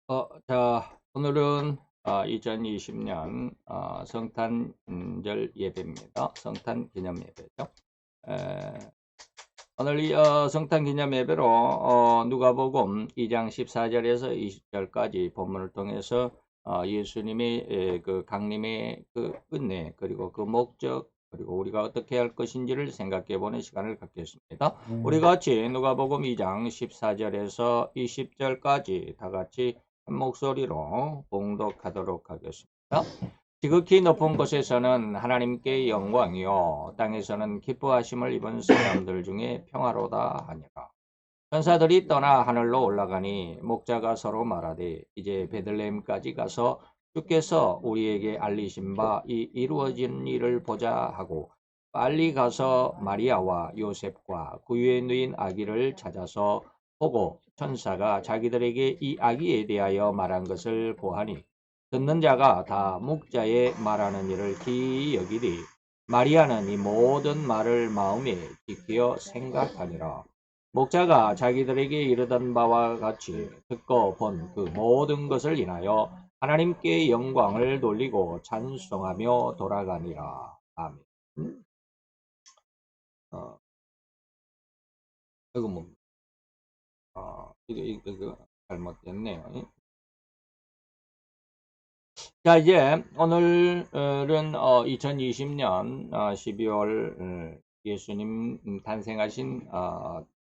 오늘은 2020년 성탄절 예배입니다. 성탄 기념 예배죠. 에, 오늘 이 성탄 기념 예배로 누가복음 2장 14절에서 20절까지 본문을 통해서 예수님의 그 강림의 그 은혜, 그리고 그 목적, 그리고 우리가 어떻게 할 것인지를 생각해 보는 시간을 갖겠습니다. 우리 같이 누가복음 2장 14절에서 20절까지 다 같이 한 목소리로 봉독하도록 하겠습니다. 지극히 높은 곳에서는 하나님께 영광이요 땅에서는 기뻐하심을 입은 사람들 중에 평화로다 하니라. 천사들이 떠나 하늘로 올라가니 목자가 서로 말하되 이제 베들레헴까지 가서 주께서 우리에게 알리신 바 이 이루어진 일을 보자 하고 빨리 가서 마리아와 요셉과 구유에 누인 아기를 찾아서 보고 천사가 자기들에게 이 아기에 대하여 말한 것을 보하니 듣는 자가 다 목자의 말하는 일을 기이 여기되 마리아는 이 모든 말을 마음에 지키어 생각하니라. 목자가 자기들에게 이르던 바와 같이 듣고 본 그 모든 것을 인하여 하나님께 영광을 돌리고 찬송하며 돌아가니라. 아멘. 어, 이거 뭐, 이거 잘못됐네요. 자, 이제 오늘은 2020년 12월 예수님 탄생하신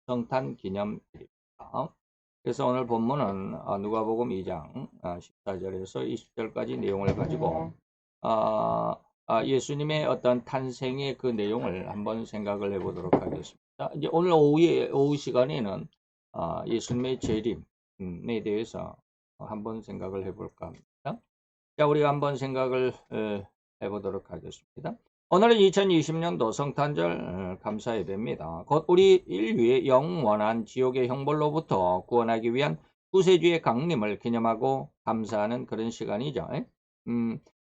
성탄 기념일입니다. 그래서 오늘 본문은 누가복음 2장 14절에서 20절까지 내용을 가지고 예수님의 어떤 탄생의 그 내용을 한번 생각을 해보도록 하겠습니다. 이제 오늘 오후 시간에는 예수님의 재림에 대해서 한번 생각을 해볼까 합니다. 자, 우리가 한번 생각을 해보도록 하겠습니다. 오늘은 2020년도 성탄절 감사 예배입니다. 곧 우리 인류의 영원한 지옥의 형벌로부터 구원하기 위한 구세주의 강림을 기념하고 감사하는 그런 시간이죠.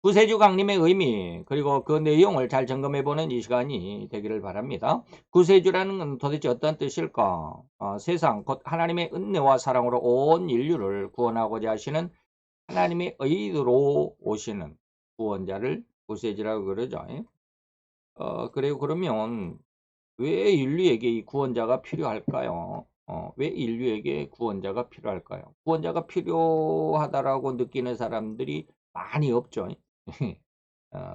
구세주 강림의 의미, 그리고 그 내용을 잘 점검해보는 이 시간이 되기를 바랍니다. 구세주라는 건 도대체 어떤 뜻일까? 세상, 곧 하나님의 은혜와 사랑으로 온 인류를 구원하고자 하시는 하나님의 의로 오시는 구원자를 구세주라고 그러죠. 그리고 그러면 왜 인류에게 이 구원자가 필요할까요? 왜 인류에게 구원자가 필요할까요? 구원자가 필요하다라고 느끼는 사람들이 많이 없죠.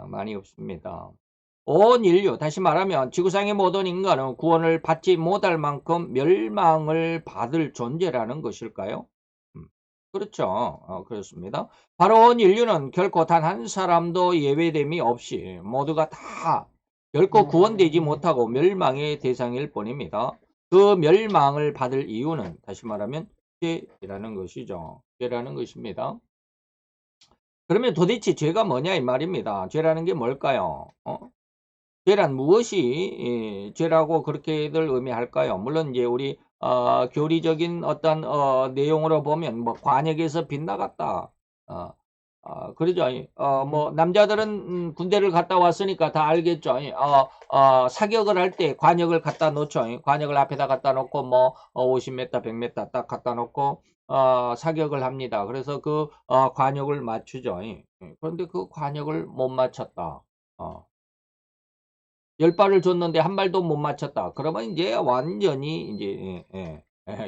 많이 없습니다. 온 인류, 다시 말하면 지구상의 모든 인간은 구원을 받지 못할 만큼 멸망을 받을 존재라는 것일까요? 그렇죠. 그렇습니다. 바로 온 인류는 결코 단 한 사람도 예외됨이 없이 모두가 다 결코 구원되지 못하고 멸망의 대상일 뿐입니다. 그 멸망을 받을 이유는 다시 말하면 죄라는 것이죠. 죄라는 것입니다. 그러면 도대체 죄가 뭐냐 이 말입니다. 죄라는 게 뭘까요? 죄란 무엇이 죄라고 그렇게들 의미할까요? 물론 이제 우리 교리적인 어떤 내용으로 보면 뭐 관역에서 빗나갔다. 그러죠. 뭐 남자들은 군대를 갔다 왔으니까 다 알겠죠. 사격을 할 때 관역을 갖다 놓죠. 관역을 앞에다 갖다 놓고 뭐 50m, 100m 딱 갖다 놓고 사격을 합니다. 그래서 그 관역을 맞추죠. 그런데 그 관역을 못 맞췄다. 10발을 줬는데 한 발도 못 맞췄다. 그러면 이제 완전히 이제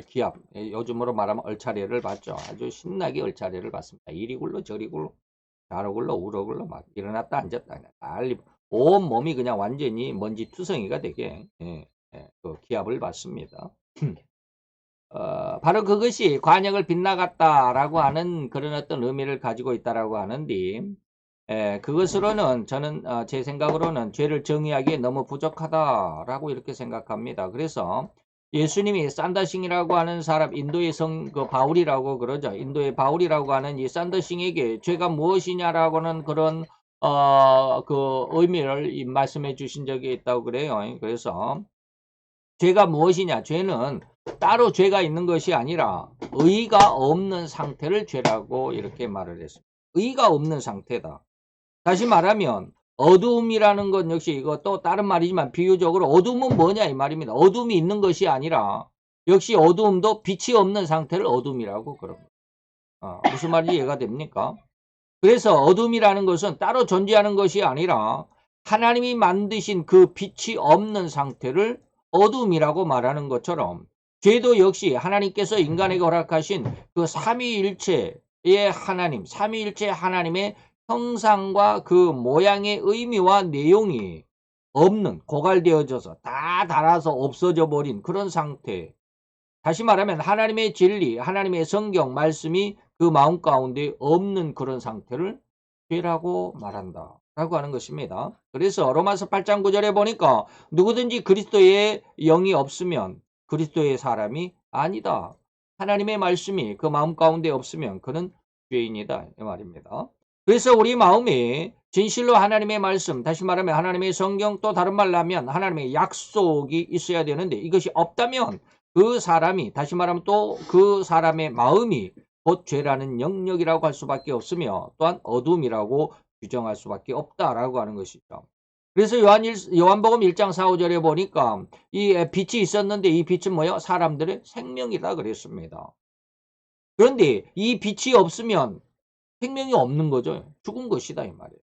기합. 요즘으로 말하면 얼차례를 받죠. 아주 신나게 얼차례를 받습니다. 이리 굴러 저리 굴러 좌로 굴러 우로 굴러 막 일어났다 앉았다 난리. 온 몸이 그냥 완전히 먼지 투성이가 되게 그 기합을 받습니다. 바로 그것이 관역을 빗나갔다라고 하는 그런 어떤 의미를 가지고 있다라고 하는데 그것으로는 저는 제 생각으로는 죄를 정의하기에 너무 부족하다라고 이렇게 생각합니다. 그래서 예수님이 산더싱이라고 하는 사람, 인도의 그 바울이라고 그러죠. 인도의 바울이라고 하는 이 산더싱에게 죄가 무엇이냐라고는 그런 그 의미를 말씀해 주신 적이 있다고 그래요. 그래서 죄가 무엇이냐? 죄는 따로 죄가 있는 것이 아니라 의가 없는 상태를 죄라고 이렇게 말을 했습니다. 의가 없는 상태다. 다시 말하면 어두움이라는 건 역시 이거 또 다른 말이지만 비유적으로 어둠은 뭐냐 이 말입니다. 어둠이 있는 것이 아니라 역시 어두움도 빛이 없는 상태를 어둠이라고 그럽니다. 무슨 말인지 이해가 됩니까? 그래서 어둠이라는 것은 따로 존재하는 것이 아니라 하나님이 만드신 그 빛이 없는 상태를 어둠이라고 말하는 것처럼 죄도 역시 하나님께서 인간에게 허락하신 그 삼위일체의 하나님, 삼위일체 하나님의 형상과 그 모양의 의미와 내용이 없는, 고갈되어져서 다 닳아서 없어져 버린 그런 상태. 다시 말하면 하나님의 진리, 하나님의 성경 말씀이 그 마음 가운데 없는 그런 상태를 죄라고 말한다 라고 하는 것입니다. 그래서 로마서 8장 9절에 보니까 누구든지 그리스도의 영이 없으면 그리스도의 사람이 아니다. 하나님의 말씀이 그 마음 가운데 없으면 그는 죄인이다 이 말입니다. 그래서 우리 마음에 진실로 하나님의 말씀, 다시 말하면 하나님의 성경, 또 다른 말로 하면 하나님의 약속이 있어야 되는데 이것이 없다면 그 사람이, 다시 말하면 또 그 사람의 마음이 곧 죄라는 영역이라고 할 수밖에 없으며 또한 어둠이라고 규정할 수밖에 없다라고 하는 것이죠. 그래서 요한복음 1장 4, 5절에 보니까 이 빛이 있었는데 이 빛은 뭐예요? 사람들의 생명이다 그랬습니다. 그런데 이 빛이 없으면 생명이 없는 거죠. 죽은 것이다 이 말이에요.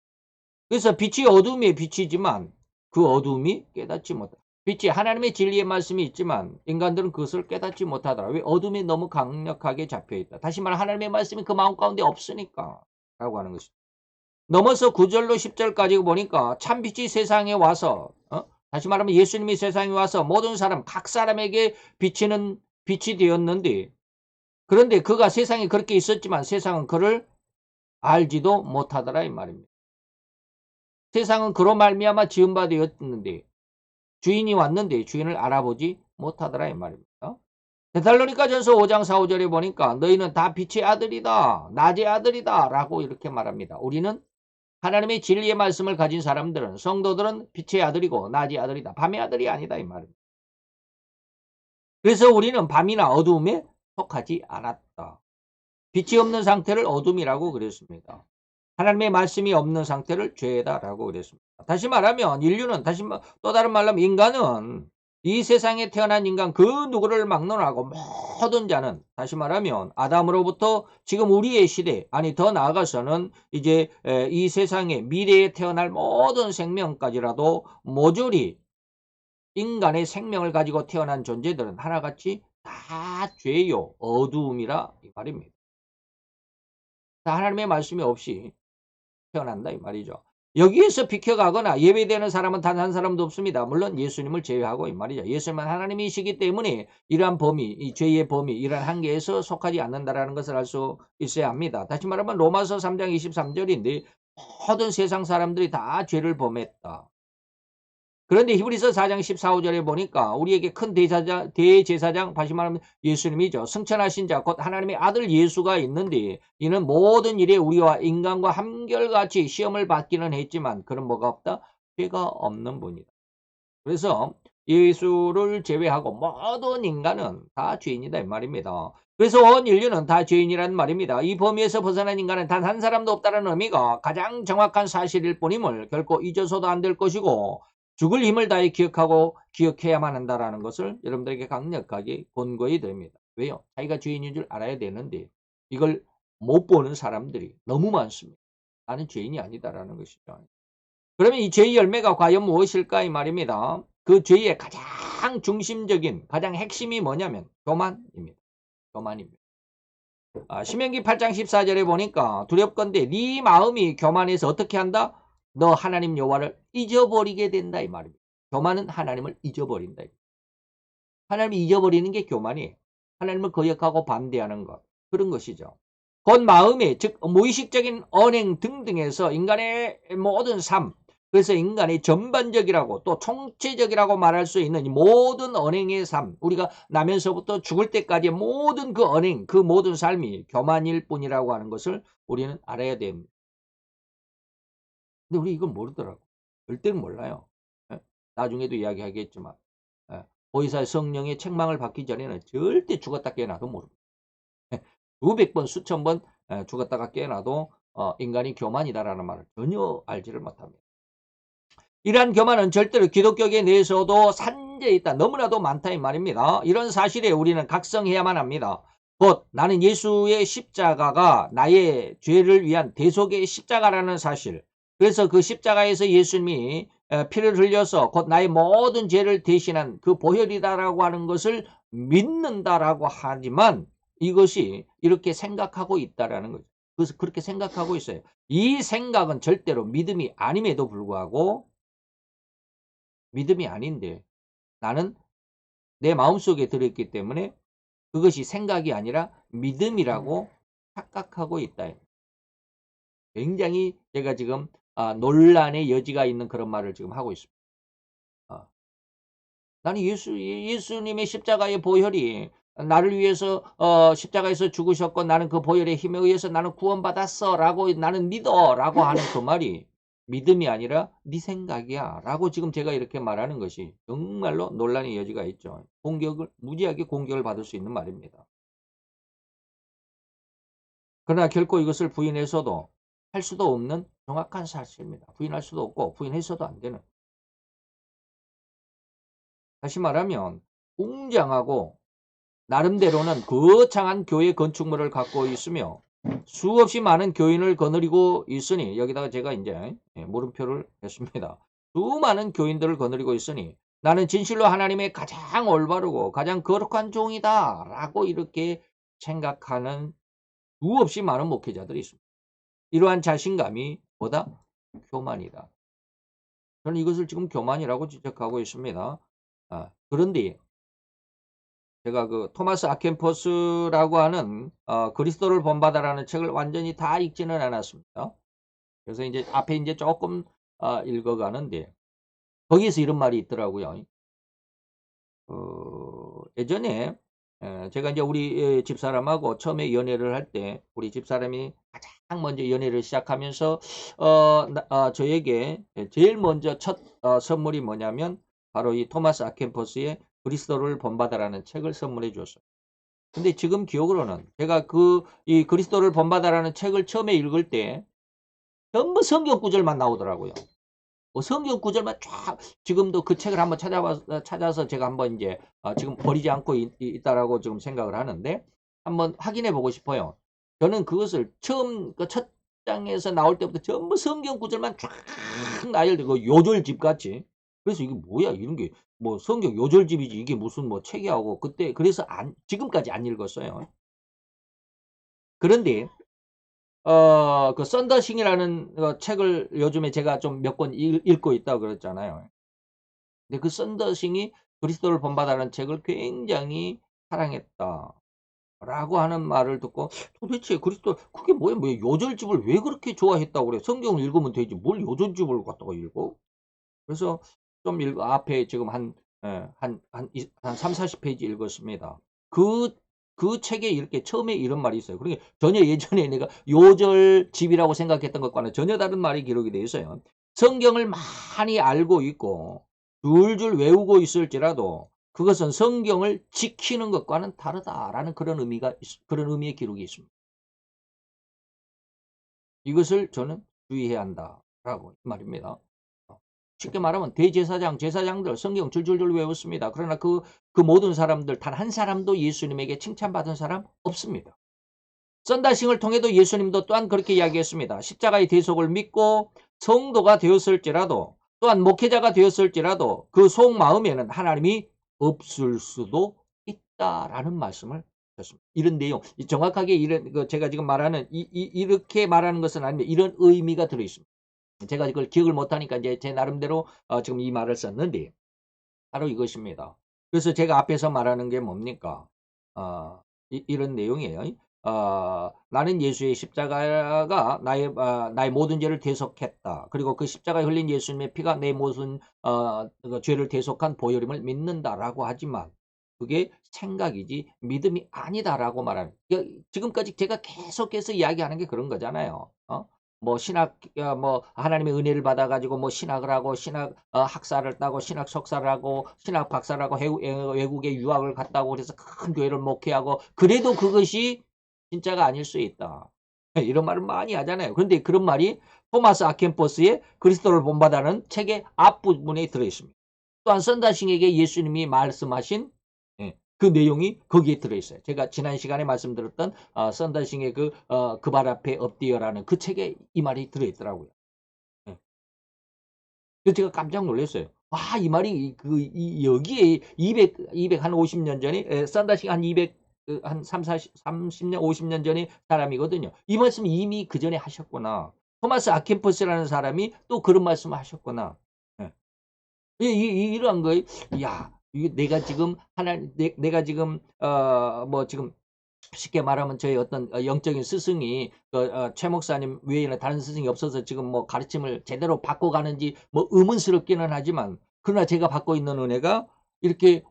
그래서 빛이 어둠의 빛이지만 그 어둠이 깨닫지 못한다. 빛이 하나님의 진리의 말씀이 있지만 인간들은 그것을 깨닫지 못하더라. 왜? 어둠이 너무 강력하게 잡혀있다. 다시 말해 하나님의 말씀이 그 마음 가운데 없으니까 라고 하는 것이죠. 넘어서 9절로 10절까지 보니까 참빛이 세상에 와서 다시 말하면 예수님이 세상에 와서 모든 사람 각 사람에게 비치는 빛이 되었는데 그런데 그가 세상에 그렇게 있었지만 세상은 그를 알지도 못하더라 이 말입니다. 세상은 그로 말미암아 지은 바 되었는데 주인이 왔는데 주인을 알아보지 못하더라 이 말입니다. 데살로니가전서 5장 4, 5절에 보니까 너희는 다 빛의 아들이다, 낮의 아들이다 라고 이렇게 말합니다. 우리는 하나님의 진리의 말씀을 가진 사람들은, 성도들은 빛의 아들이고 낮의 아들이다, 밤의 아들이 아니다 이 말입니다. 그래서 우리는 밤이나 어두움에 속하지 않았다. 빛이 없는 상태를 어둠이라고 그랬습니다. 하나님의 말씀이 없는 상태를 죄다라고 그랬습니다. 다시 말하면 인류는, 또 다른 말로 하면 인간은, 이 세상에 태어난 인간 그 누구를 막론하고 모든 자는, 다시 말하면 아담으로부터 지금 우리의 시대, 아니 더 나아가서는 이제 이 세상에 미래에 태어날 모든 생명까지라도 모조리 인간의 생명을 가지고 태어난 존재들은 하나같이 다 죄요, 어두움이라 이 말입니다. 하나님의 말씀이 없이 태어난다 이 말이죠. 여기에서 비켜가거나 예배되는 사람은 단 한 사람도 없습니다. 물론 예수님을 제외하고 이 말이죠. 예수님은 하나님이시기 때문에 이러한 범위, 이 죄의 범위, 이러한 한계에서 속하지 않는다라는 것을 알 수 있어야 합니다. 다시 말하면 로마서 3장 23절인데 모든 세상 사람들이 다 죄를 범했다. 그런데 히브리서 4장 14, 15절에 보니까 우리에게 큰 대제사장, 다시 말하면 예수님이죠. 승천하신 자, 곧 하나님의 아들 예수가 있는데 이는 모든 일에 우리와 인간과 한결같이 시험을 받기는 했지만 그런 뭐가 없다? 죄가 없는 분이다. 그래서 예수를 제외하고 모든 인간은 다 죄인이다 이 말입니다. 그래서 온 인류는 다 죄인이란 말입니다. 이 범위에서 벗어난 인간은 단 한 사람도 없다는 의미가 가장 정확한 사실일 뿐임을 결코 잊어서도 안 될 것이고 죽을 힘을 다해 기억해야만 한다는 것을 여러분들에게 강력하게 권고해 드립니다. 왜요? 자기가 죄인인 줄 알아야 되는데 이걸 못 보는 사람들이 너무 많습니다. 나는 죄인이 아니다라는 것이죠. 그러면 이 죄의 열매가 과연 무엇일까 이 말입니다. 그 죄의 가장 중심적인, 가장 핵심이 뭐냐면 교만입니다. 교만입니다. 신명기 8장 14절에 보니까 두렵건대 네 마음이 교만해서 어떻게 한다? 너 하나님 여호와를 잊어버리게 된다 이 말입니다. 교만은 하나님을 잊어버린다. 하나님을 잊어버리는 게 교만이에요. 하나님을 거역하고 반대하는 것, 그런 것이죠. 곧 마음의, 즉 무의식적인 언행 등등에서 인간의 모든 삶, 그래서 인간의 전반적이라고 또 총체적이라고 말할 수 있는 이 모든 언행의 삶, 우리가 나면서부터 죽을 때까지의 모든 그 언행, 그 모든 삶이 교만일 뿐이라고 하는 것을 우리는 알아야 됩니다. 근데 우리 이걸 모르더라고. 절대는 몰라요. 나중에도 이야기하겠지만 보혜사 성령의 책망을 받기 전에는 절대 죽었다 깨어나도 모릅니다. 수백 번, 수천 번 죽었다가 깨어나도 인간이 교만이다라는 말을 전혀 알지를 못합니다. 이러한 교만은 절대로 기독교계 내에서도 산재해 있다. 너무나도 많다 이 말입니다. 이런 사실에 우리는 각성해야만 합니다. 곧 나는 예수의 십자가가 나의 죄를 위한 대속의 십자가라는 사실. 그래서 그 십자가에서 예수님이 피를 흘려서 곧 나의 모든 죄를 대신한 그 보혈이다라고 하는 것을 믿는다라고 하지만 이것이 이렇게 생각하고 있다라는 거죠. 그래서 그렇게 생각하고 있어요. 이 생각은 절대로 믿음이 아님에도 불구하고 믿음이 아닌데 나는 내 마음속에 들어있기 때문에 그것이 생각이 아니라 믿음이라고 착각하고 있다. 굉장히 제가 지금 논란의 여지가 있는 그런 말을 지금 하고 있습니다. 나는 예수님의 십자가의 보혈이 나를 위해서 십자가에서 죽으셨고 나는 그 보혈의 힘에 의해서 나는 구원받았어 라고 나는 믿어 라고 하는 그 말이 믿음이 아니라 네 생각이야 라고 지금 제가 이렇게 말하는 것이 정말로 논란의 여지가 있죠. 무지하게 공격을 받을 수 있는 말입니다. 그러나 결코 이것을 부인해서도 할 수도 없는 정확한 사실입니다. 부인할 수도 없고 부인해서도 안 되는. 다시 말하면 웅장하고 나름대로는 거창한 교회 건축물을 갖고 있으며 수없이 많은 교인을 거느리고 있으니 여기다가 제가 이제 물음표를 했습니다. 수많은 교인들을 거느리고 있으니 나는 진실로 하나님의 가장 올바르고 가장 거룩한 종이다 라고 이렇게 생각하는 수없이 많은 목회자들이 있습니다. 이러한 자신감이 뭐다? 교만이다. 저는 이것을 지금 교만이라고 지적하고 있습니다. 그런데 제가 그 토마스 아켄포스라고 하는 그리스도를 본받아라는 책을 완전히 다 읽지는 않았습니다. 그래서 이제 앞에 이제 조금 읽어가는데 거기에서 이런 말이 있더라고요. 예전에 제가 이제 우리 집사람하고 처음에 연애를 할 때 우리 집사람이 가장 먼저 연애를 시작하면서 저에게 제일 먼저 첫 선물이 뭐냐면 바로 이 토마스 아켄포스의 그리스도를 본받아라는 책을 선물해 줬어요. 근데 지금 기억으로는 제가 이 그리스도를 본받아라는 책을 처음에 읽을 때 전부 성경 구절만 나오더라고요. 뭐 성경 구절만 쫙 지금도 그 책을 한번 찾아서 제가 한번 이제 지금 버리지 않고 있다라고 지금 생각을 하는데 한번 확인해 보고 싶어요. 저는 그것을 처음 그 첫 장에서 나올 때부터 전부 성경 구절만 쫙 나열되고 요절집 같이. 그래서 이게 뭐야 이런 게 뭐 성경 요절집이지 이게 무슨 뭐 책이하고 그때 그래서 지금까지 안 읽었어요. 그런데 그 썬더싱이라는 책을 요즘에 제가 좀 몇 권 읽고 있다고 그랬잖아요. 근데 그 썬더싱이 그리스도를 본받아라는 책을 굉장히 사랑했다. 라고 하는 말을 듣고 도대체 그리스도 그게 뭐야 요절집을 왜 그렇게 좋아했다고 그래. 성경을 읽으면 되지 뭘 요절집을 갖다가 읽어. 그래서 좀 앞에 지금 한 3, 40페이지 읽었습니다. 그 책에 이렇게 처음에 이런 말이 있어요. 그러니까 전혀 예전에 내가 요절집이라고 생각했던 것과는 전혀 다른 말이 기록이 되어 있어요. 성경을 많이 알고 있고 줄줄 외우고 있을지라도 그것은 성경을 지키는 것과는 다르다라는 그런 의미의 기록이 있습니다. 이것을 저는 주의해야 한다라고 말입니다. 쉽게 말하면 대제사장, 제사장들 성경 줄줄줄 외웠습니다. 그러나 그 모든 사람들 단 한 사람도 예수님에게 칭찬받은 사람 없습니다. 썬다싱을 통해도 예수님도 또한 그렇게 이야기했습니다. 십자가의 대속을 믿고 성도가 되었을지라도 또한 목회자가 되었을지라도 그 속마음에는 하나님이 없을 수도 있다라는 말씀을 하셨습니다. 이런 내용, 정확하게 이런 제가 지금 말하는 이렇게 말하는 것은 아닌데 이런 의미가 들어 있습니다. 제가 이걸 기억을 못하니까 이제 제 나름대로 지금 이 말을 썼는데 바로 이것입니다. 그래서 제가 앞에서 말하는 게 뭡니까? 이런 내용이에요. 나는 예수의 십자가가 나의 모든 죄를 대속했다. 그리고 그 십자가에 흘린 예수님의 피가 내 모든 그 죄를 대속한 보혈임을 믿는다라고 하지만 그게 생각이지 믿음이 아니다라고 말하는. 지금까지 제가 계속해서 이야기하는 게 그런 거잖아요. 뭐 뭐 하나님의 은혜를 받아가지고 뭐 신학을 하고 신학 학사를 따고 신학 석사를 하고 신학 박사를 하고 외국에 유학을 갔다고 그래서 큰 교회를 목회하고 그래도 그것이 진짜가 아닐 수 있다. 이런 말을 많이 하잖아요. 그런데 그런 말이 토마스 아켄포스의 그리스도를 본받아는 책의 앞부분에 들어있습니다. 또한 썬다싱에게 예수님이 말씀하신 그 내용이 거기에 들어있어요. 제가 지난 시간에 말씀드렸던 썬더싱의 그 발 앞에 엎드려라는 그 책에 이 말이 들어있더라고요. 네. 그래서 제가 깜짝 놀랐어요. 와, 이 말이 여기에 250년 전에 썬더싱 한 200, 한 30년, 50년 전의 사람이거든요. 이 말씀 이미 그 전에 하셨구나. 토마스 아켄퍼스라는 사람이 또 그런 말씀을 하셨구나. 네. 이러한 거에, 야, 이게 내가 지금 내가 지금 뭐 지금 쉽게 말하면 저희 어떤 영적인 스승이 최 목사님 외에는 다른 스승이 없어서 지금 뭐 가르침을 제대로 받고 가는지 뭐 의문스럽기는 하지만, 그러나 제가 받고 있는 은혜가 이렇게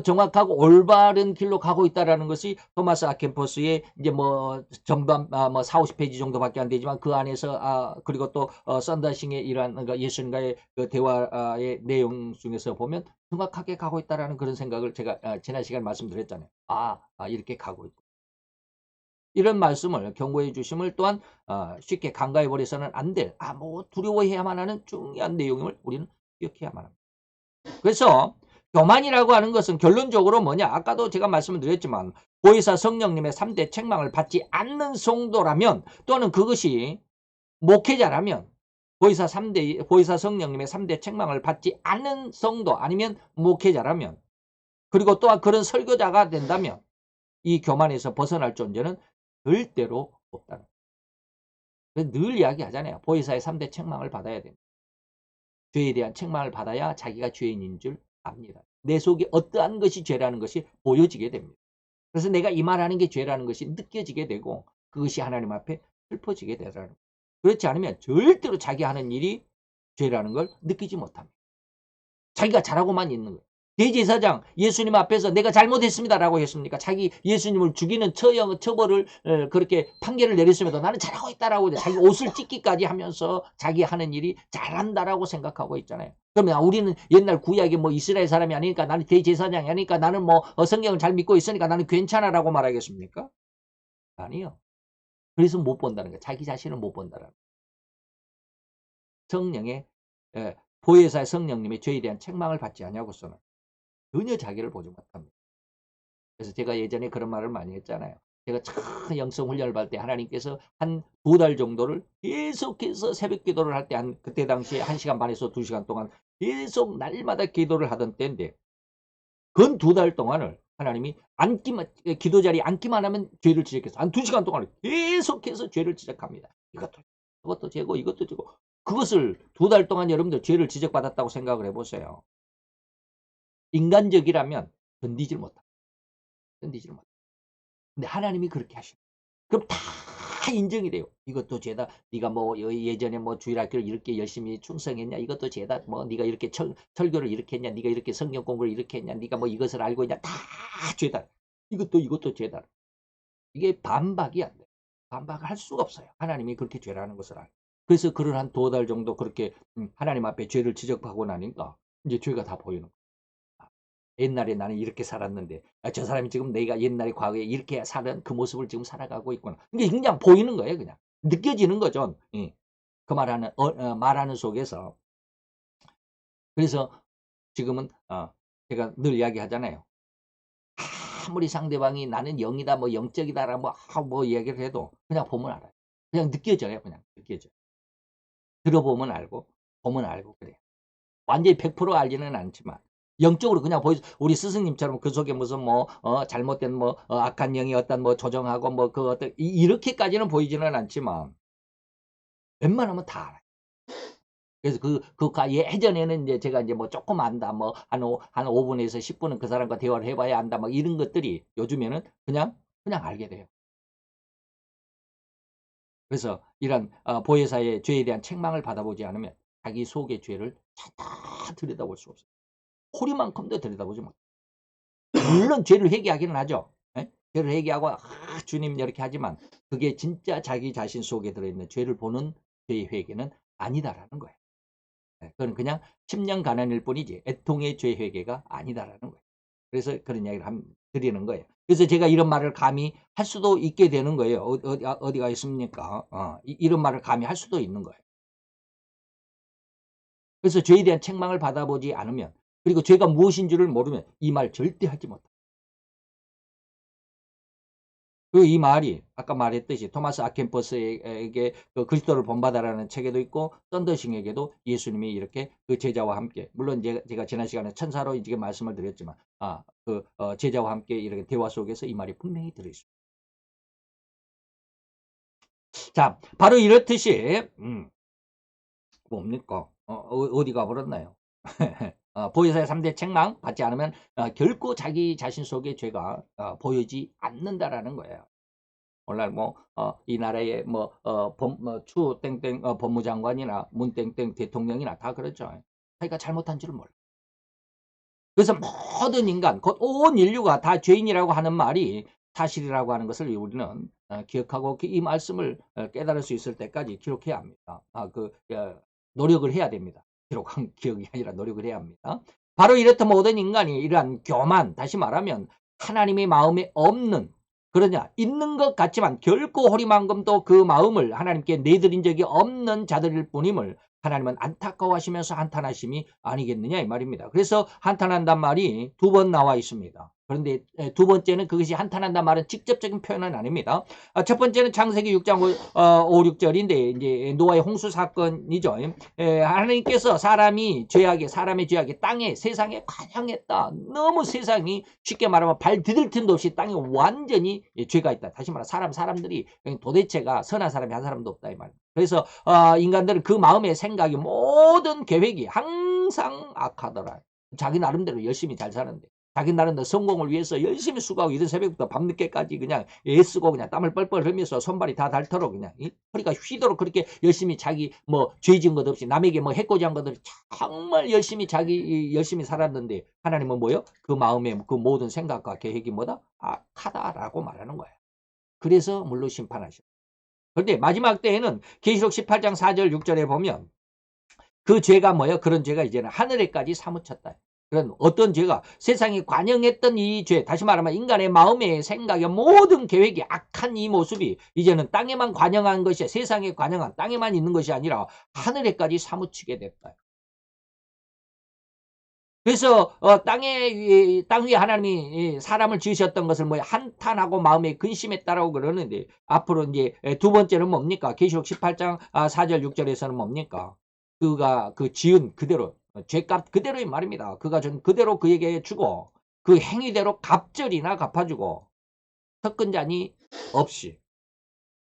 정확하고 올바른 길로 가고 있다라는 것이 토마스 아켄포스의 이제 뭐 전반 뭐 4, 50페이지 정도밖에 안 되지만 그 안에서 그리고 또 썬더싱의 이러한 그러니까 예수님과의 그 대화의 내용 중에서 보면 정확하게 가고 있다라는 그런 생각을 제가 지난 시간에 말씀드렸잖아요. 이렇게 가고 있고. 이런 말씀을 경고해 주심을 또한 쉽게 간과해 버려서는 안 될, 뭐 두려워해야만 하는 중요한 내용임을 우리는 기억해야만 합니다. 그래서 교만이라고 하는 것은 결론적으로 뭐냐? 아까도 제가 말씀을 드렸지만 보혜사 성령님의 3대 책망을 받지 않는 성도라면, 또는 그것이 목회자라면, 보혜사 성령님의 3대 책망을 받지 않는 성도 아니면 목회자라면, 그리고 또한 그런 설교자가 된다면 이 교만에서 벗어날 존재는 절대로 없다는 거예요. 늘 이야기하잖아요. 보혜사의 3대 책망을 받아야 됩니다. 죄에 대한 책망을 받아야 자기가 죄인인 줄 압니다. 내 속에 어떠한 것이 죄라는 것이 보여지게 됩니다. 그래서 내가 이 말하는 게 죄라는 것이 느껴지게 되고 그것이 하나님 앞에 슬퍼지게 되라는 거예요. 그렇지 않으면 절대로 자기 하는 일이 죄라는 걸 느끼지 못합니다. 자기가 잘하고만 있는 거예요. 대제사장 예수님 앞에서 내가 잘못했습니다라고 했습니까? 자기 예수님을 죽이는 처벌을 그렇게 판결을 내렸음에도 나는 잘하고 있다라고 자기 옷을 찢기까지 하면서 자기 하는 일이 잘한다라고 생각하고 있잖아요. 그러면 우리는 옛날 구약에 뭐 이스라엘 사람이 아니니까 나는 대제사장이 아니니까 나는 뭐 성경을 잘 믿고 있으니까 나는 괜찮아라고 말하겠습니까? 아니요. 그래서 못 본다는 거예요. 자기 자신을 못 본다라는 거예요. 성령의 보혜사의 성령님의 죄에 대한 책망을 받지 아니하고서는 전혀 자기를 보지 못합니다. 그래서 제가 예전에 그런 말을 많이 했잖아요. 제가 참 영성 훈련을 받을 때 하나님께서 한 2달 정도를 계속해서 새벽 기도를 할 때 그때 당시에 1시간 반에서 2시간 동안 계속 날마다 기도를 하던 때인데, 근 2달 동안을 하나님이 기도 자리에 앉기만 하면 죄를 지적해서 한 2시간 동안 계속해서 죄를 지적합니다. 이것도 죄고 이것도 죄고. 그것을 2달 동안 여러분들 죄를 지적받았다고 생각을 해보세요. 인간적이라면 견디질 못합니다. 근데 하나님이 그렇게 하시는 거예요. 그럼 다 인정이 돼요. 이것도 죄다. 네가 뭐 예전에 뭐 주일학교를 이렇게 열심히 충성했냐? 이것도 죄다. 뭐 네가 이렇게 설교를 이렇게 했냐? 네가 이렇게 성경 공부를 이렇게 했냐? 네가 뭐 이것을 알고 있냐? 다 죄다. 이것도 죄다. 이게 반박이 안 돼요. 반박을 할 수가 없어요. 하나님이 그렇게 죄라는 것을 알고. 그래서 그를 한 2달 정도 그렇게 하나님 앞에 죄를 지적하고 나니까 이제 죄가 다 보이는 거예요. 옛날에 나는 이렇게 살았는데 저 사람이 지금 내가 옛날에 과거에 이렇게 살은 그 모습을 지금 살아가고 있구나. 이게 그냥 보이는 거예요. 그냥 느껴지는 거죠. 그 말하는 속에서. 그래서 지금은 제가 늘 이야기하잖아요. 아무리 상대방이 나는 영이다 뭐 영적이다라 뭐 이야기를 해도 그냥 보면 알아요. 그냥 느껴져요. 그냥 느껴져요. 들어보면 알고 보면 알고 그래요. 완전히 100% 알지는 않지만 영적으로 그냥 우리 스승님처럼 그 속에 무슨 뭐 잘못된 뭐 악한 영이 어떤 뭐 조정하고 뭐 그 어떤 이렇게까지는 보이지는 않지만 웬만하면 다 알아요. 그래서 예전에는 이제 제가 이제 뭐 조금 안다 뭐 한 5분에서 10분은 그 사람과 대화를 해봐야 안다 막 이런 것들이 요즘에는 그냥 알게 돼요. 그래서 이런 보혜사의 죄에 대한 책망을 받아보지 않으면 자기 속의 죄를 다 들여다볼 수 없어요. 호리만큼도 들여다보지 못해요. 물론 죄를 회개하기는 하죠. 예? 죄를 회개하고 주님 이렇게 하지만 그게 진짜 자기 자신 속에 들어있는 죄를 보는 죄의 회개는 아니다라는 거예요. 예, 그건 그냥 10년 가난일 뿐이지 애통의 죄 회개가 아니다라는 거예요. 그래서 그런 이야기를 드리는 거예요. 그래서 제가 이런 말을 감히 할 수도 있게 되는 거예요. 어디가 있습니까? 이런 말을 감히 할 수도 있는 거예요. 그래서 죄에 대한 책망을 받아보지 않으면 그리고 죄가 무엇인 줄을 모르면 이 말 절대 하지 못합니다. 그리고 이 말이 아까 말했듯이 토마스 아켄퍼스에게 그 그리스도를 본받아라는 책에도 있고 썬더싱에게도 예수님이 이렇게 그 제자와 함께, 물론 제가 지난 시간에 천사로 이제 말씀을 드렸지만 제자와 함께 이렇게 대화 속에서 이 말이 분명히 들어있습니다. 자, 바로 이렇듯이 뭡니까? 어디 가버렸나요? 보혜사의 3대 책망 받지 않으면 결코 자기 자신 속의 죄가 보이지 않는다라는 거예요. 오늘날 이 나라의 추 땡땡 법무장관이나 문 땡땡 대통령이나 다 그렇죠. 자기가 잘못한 줄을 몰라. 그래서 모든 인간, 곧 온 인류가 다 죄인이라고 하는 말이 사실이라고 하는 것을 우리는 기억하고 이 말씀을 깨달을 수 있을 때까지 기록해야 합니다. 노력을 해야 됩니다. 기록한 기억이 아니라 노력을 해야 합니다. 바로 이렇듯 모든 인간이 이러한 교만, 다시 말하면 하나님의 마음에 없는, 그러냐 있는 것 같지만 결코 호리만금도 그 마음을 하나님께 내드린 적이 없는 자들일 뿐임을 하나님은 안타까워하시면서 한탄하심이 아니겠느냐 이 말입니다. 그래서 한탄한단 말이 2번 나와 있습니다. 그런데 두 번째는 그것이 한탄한단 말은 직접적인 표현은 아닙니다. 첫 번째는 창세기 6장 5, 6절인데 이제 노아의 홍수 사건이죠. 하나님께서 사람의 죄악에 땅에 세상에 관영했다. 너무 세상이 쉽게 말하면 발 디딜 틈도 없이 땅에 완전히 죄가 있다. 다시 말해 사람들이 도대체가 선한 사람이 한 사람도 없다 이 말입니다. 그래서 인간들은 그 마음의 생각이 모든 계획이 항상 악하더라. 자기 나름대로 열심히 잘 사는데 자기 나름대로 성공을 위해서 열심히 수고하고 이른 새벽부터 밤늦게까지 그냥 애쓰고 그냥 땀을 뻘뻘 흘리면서 손발이 다 닳도록 그냥 허리가 휘도록 그렇게 열심히 자기 죄 지은 것 없이 남에게 해코지한 것 없이 정말 열심히 열심히 살았는데 하나님은 뭐요? 그 마음의 그 모든 생각과 계획이 뭐다? 악하다라고 말하는 거예요. 그래서 물로 심판하셔. 그런데 마지막 때에는 계시록 18장 4절 6절에 보면 그 죄가 뭐예요? 그런 죄가 이제는 하늘에까지 사무쳤다. 그런 어떤 죄가 세상에 관영했던 이 죄, 다시 말하면 인간의 마음의 생각의 모든 계획이 악한 이 모습이 이제는 땅에만 관영한 것이, 세상에 관영한 땅에만 있는 것이 아니라 하늘에까지 사무치게 됐다. 그래서 땅 위에 하나님이 사람을 지으셨던 것을 한탄하고 마음에 근심했다라고 그러는데, 앞으로 이제 두 번째는 뭡니까? 계시록 18장 4절 6절에서는 뭡니까? 그가 그 지은 그대로 죄값 그대로의 말입니다. 그가 준 그대로 그에게 주고 그 행위대로 갑절이나 갚아주고 섞은 잔이 없이,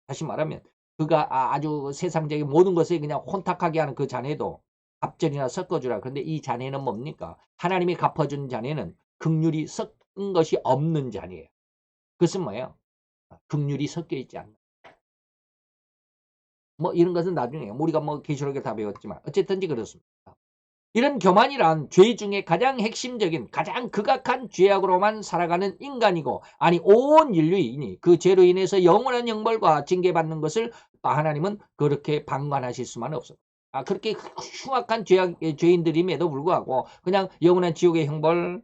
다시 말하면 그가 아주 세상적인 모든 것에 그냥 혼탁하게 하는 그 잔에도 갑절이나 섞어주라. 그런데 이 잔에는 뭡니까? 하나님이 갚아준 잔에는 긍휼이 섞은 것이 없는 잔이에요. 그것은 뭐예요? 긍휼이 섞여 있지 않는. 이런 것은 나중에 우리가 계시록에 다 배웠지만 어쨌든지 그렇습니다. 이런 교만이란 죄 중에 가장 핵심적인, 가장 극악한 죄악으로만 살아가는 인간이고, 아니 온 인류인이 그 죄로 인해서 영원한 형벌과 징계받는 것을 하나님은 그렇게 방관하실 수만 없어요. 그렇게 흉악한 죄인들임에도 불구하고 그냥 영원한 지옥의 형벌,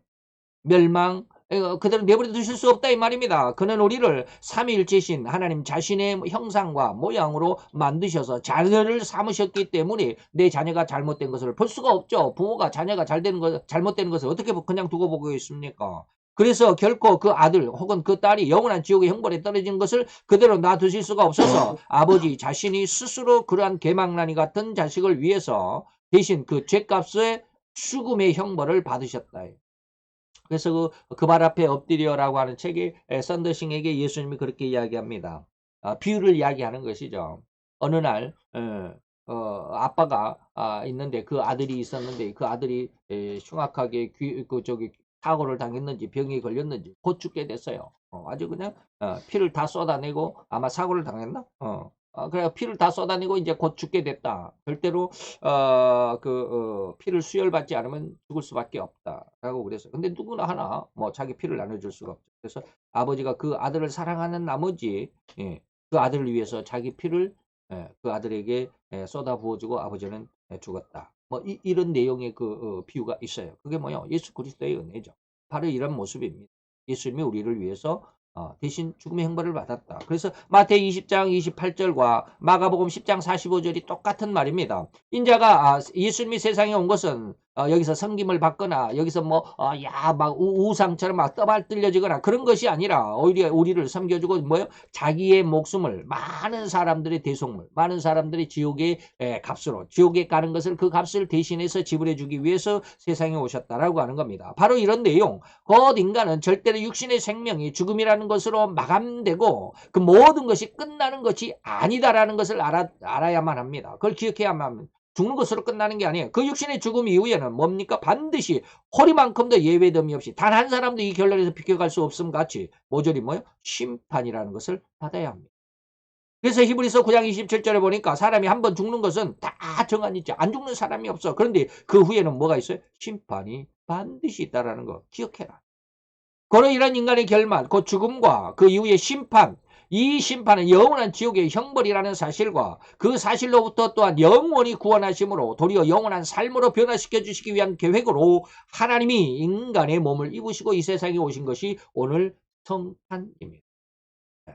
멸망, 그대로 내버려 두실 수 없다 이 말입니다. 그는 우리를 삼위일체신 하나님 자신의 형상과 모양으로 만드셔서 자녀를 삼으셨기 때문에 내 자녀가 잘못된 것을 볼 수가 없죠. 부모가 자녀가 잘못되는 것을 어떻게 그냥 두고 보고 있습니까? 그래서 결코 그 아들 혹은 그 딸이 영원한 지옥의 형벌에 떨어진 것을 그대로 놔두실 수가 없어서 아버지 자신이 스스로 그러한 개망나니 같은 자식을 위해서 대신 그 죄값의 죽음의 형벌을 받으셨다. 그래서 그 발 앞에 엎드려라고 하는 책에 썬더싱에게 예수님이 그렇게 이야기합니다. 비유를 이야기하는 것이죠. 어느 날 아빠가 있는데 그 아들이 있었는데 그 아들이 흉악하게 사고를 당했는지 병이 걸렸는지 곧 죽게 됐어요. 아주 그냥 피를 다 쏟아내고, 아마 사고를 당했나? 그래 피를 다 쏟아내고 이제 곧 죽게 됐다. 절대로 피를 수혈받지 않으면 죽을 수밖에 없다라고 그랬어요. 근데 누구나 하나 자기 피를 나눠줄 수가 없죠. 그래서 아버지가 그 아들을 사랑하는 나머지 그 아들을 위해서 자기 피를 그 아들에게 쏟아 부어주고 아버지는 죽었다. 이런 내용의 비유가 있어요. 그게 뭐요? 예수 그리스도의 은혜죠. 바로 이런 모습입니다. 예수님이 우리를 위해서 대신 죽음의 형벌을 받았다. 그래서 마태이 20장 28절과 마가복음 10장 45절이 똑같은 말입니다. 인자가 예수님이 세상에 온 것은 여기서 섬김을 받거나 여기서 막 우상처럼 막 떠받들려지거나 그런 것이 아니라 오히려 우리를 섬겨주고 자기의 목숨을 많은 사람들의 대속물, 많은 사람들이 지옥의 값으로 지옥에 가는 것을 그 값을 대신해서 지불해 주기 위해서 세상에 오셨다라고 하는 겁니다. 바로 이런 내용. 곧 인간은 절대로 육신의 생명이 죽음이라는 것으로 마감되고 그 모든 것이 끝나는 것이 아니다라는 것을 알아야만 합니다. 그걸 기억해야만 합니다. 죽는 것으로 끝나는 게 아니에요. 그 육신의 죽음 이후에는 뭡니까? 반드시 허리만큼도 예외됨이 없이 단 한 사람도 이 결론에서 비껴갈 수 없음 같이 모조리 심판이라는 것을 받아야 합니다. 그래서 히브리서 9장 27절에 보니까 사람이 한번 죽는 것은 다 정한 있죠. 안 죽는 사람이 없어. 그런데 그 후에는 뭐가 있어요? 심판이 반드시 있다라는 거 기억해라. 그런 이런 인간의 결말, 그 죽음과 그 이후의 심판, 이 심판은 영원한 지옥의 형벌이라는 사실과 그 사실로부터 또한 영원히 구원하심으로 도리어 영원한 삶으로 변화시켜 주시기 위한 계획으로 하나님이 인간의 몸을 입으시고 이 세상에 오신 것이 오늘 성탄입니다.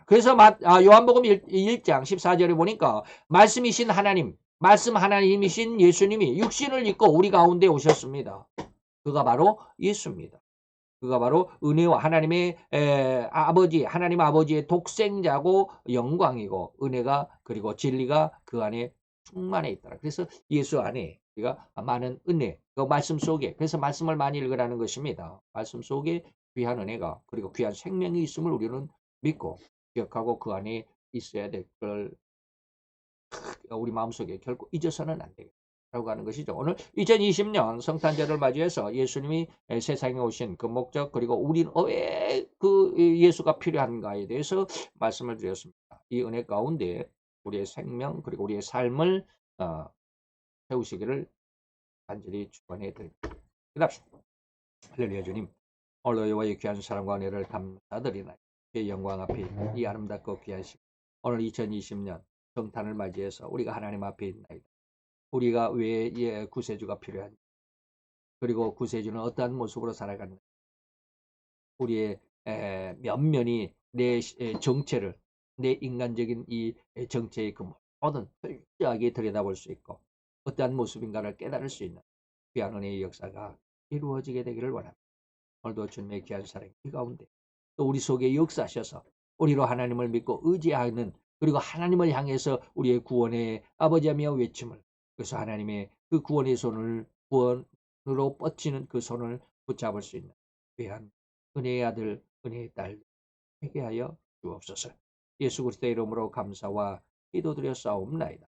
그래서 요한복음 1장 14절에 보니까 말씀이신 하나님, 말씀 하나님이신 예수님이 육신을 입고 우리 가운데 오셨습니다. 그가 바로 예수입니다. 그가 바로 은혜와 하나님의 아버지, 하나님 아버지의 독생자고 영광이고 은혜가 그리고 진리가 그 안에 충만해 있더라. 그래서 예수 안에 우리가 많은 은혜, 그 말씀 속에 그래서 말씀을 많이 읽으라는 것입니다. 말씀 속에 귀한 은혜가 그리고 귀한 생명이 있음을 우리는 믿고 기억하고 그 안에 있어야 될 걸 우리 마음속에 결코 잊어서는 안 되겠다. 라고 하는 것이죠. 오늘 2020년 성탄절을 맞이해서 예수님이 세상에 오신 그 목적 그리고 우리는 왜 그 예수가 필요한가에 대해서 말씀을 드렸습니다. 이 은혜 가운데 우리의 생명 그리고 우리의 삶을 세우시기를 간절히 축원해 드립니다. 기도합시다. 할렐루야 주님, 오늘 여호와의 귀한 사랑과 은혜를 감사드리나이다. 주의 영광 앞에 이 아름답고 귀한 시간 오늘 2020년 성탄을 맞이해서 우리가 하나님 앞에 있나이다. 우리가 왜 구세주가 필요한지 그리고 구세주는 어떠한 모습으로 살아가는지 우리의 면면이 내 정체를 내 인간적인 이 정체의 그 모든 철저하게 들여다볼 수 있고 어떠한 모습인가를 깨달을 수 있는 귀한 은혜의 역사가 이루어지게 되기를 원합니다. 오늘도 주님의 귀한 사랑 이 가운데 또 우리 속에 역사하셔서 우리로 하나님을 믿고 의지하는 그리고 하나님을 향해서 우리의 구원의 아버지하며 외침을 그래서 하나님의 그 구원의 손을 구원으로 뻗치는 그 손을 붙잡을 수 있는 귀한 은혜의 아들 은혜의 딸 되게 하여 주옵소서. 예수 그리스도의 이름으로 감사와 기도드려 싸움나이다.